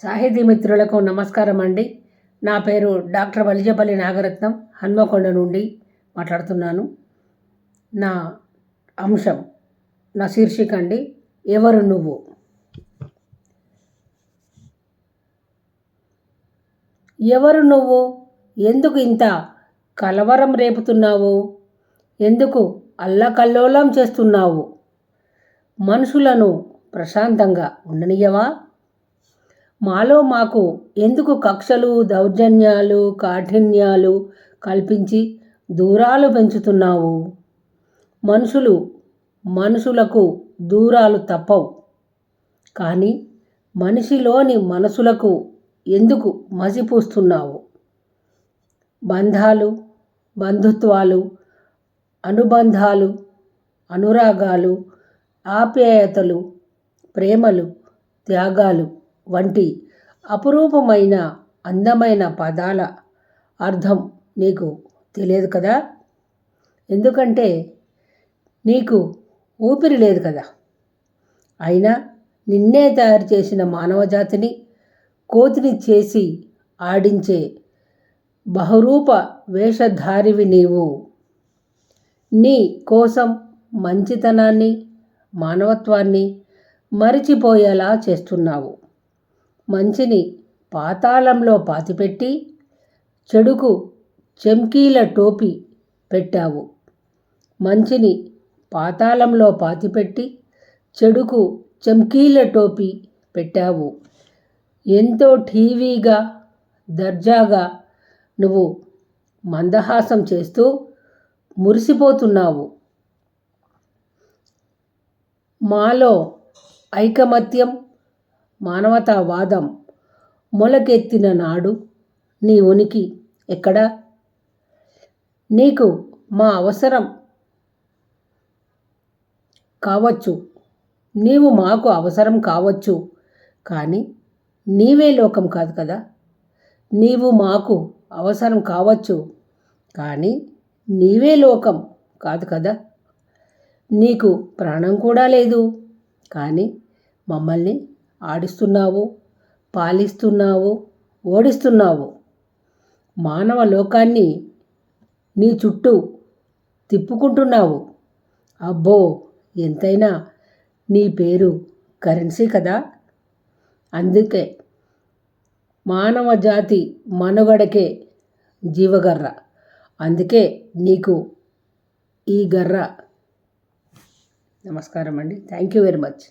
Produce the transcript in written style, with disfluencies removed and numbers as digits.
సాహితీ మిత్రులకు నమస్కారం అండి. నా పేరు డాక్టర్ వలిజపల్లి నాగరత్నం, హన్మకొండ నుండి మాట్లాడుతున్నాను. నా అంశం, నా శీర్షిక అండి, ఎవరు నువ్వు. ఎవరు నువ్వు? ఎందుకు ఇంత కలవరం రేపుతున్నావు? ఎందుకు అల్లకల్లోలం చేస్తున్నావు? మనుషులను ప్రశాంతంగా ఉండనియవా? మాలో మాకు ఎందుకు కక్షలు, దౌర్జన్యాలు, కాఠిన్యాలు కల్పించి దూరాలు పెంచుతున్నావు? మనుషులకు దూరాలు తప్పవు, కానీ మనిషిలోని మనసులకు ఎందుకు మసిపూస్తున్నావు? బంధాలు, బంధుత్వాలు, అనుబంధాలు, అనురాగాలు, ఆప్యాయతలు, ప్రేమలు, త్యాగాలు వంటి అపురూపమైన అందమైన పదాల అర్థం నీకు తెలియదు కదా. ఎందుకంటే నీకు ఊపిరి లేదు కదా. అయినా నిన్నే తయారు చేసిన మానవజాతిని కోతిని చేసి ఆడించే బహురూప వేషధారివి నీవు. నీ కోసం మంచితనాన్ని, మానవత్వాన్ని మరిచిపోయేలా చేస్తున్నావు. మంచిని పాతాళంలో పాతిపెట్టి చెడుకు చెంకీల టోపీ పెట్టావు. మంచిని పాతాళంలో పాతిపెట్టి చెడుకు చెంకీల టోపీ పెట్టావు. ఎంతో ఠీవీగా, దర్జాగా నువ్వు మందహాసం చేస్తూ మురిసిపోతున్నావు. మాలో ఐకమత్యం, మానవతావాదం మొలకెత్తిన నాడు నీ ఉనికి ఎక్కడా? నీకు మా అవసరం కావచ్చు, నీవు మాకు అవసరం కావచ్చు, కానీ నీవే లోకం కాదు కదా. నీవు మాకు అవసరం కావచ్చు, కానీ నీవే లోకం కాదు కదా. నీకు ప్రాణం కూడా లేదు, కానీ మమ్మల్ని ఆడిస్తున్నావు, పాలిస్తున్నావు, ఓడిస్తున్నావు. మానవ లోకాన్ని నీ చుట్టూ తిప్పుకుంటున్నావు. అబ్బో, ఎంతైనా నీ పేరు కరెన్సీ కదా. అందుకే మానవ జాతి మనుగడకే జీవగర్ర. అందుకే నీకు ఈ గర్ర. నమస్కారం అండి. Thank you very much.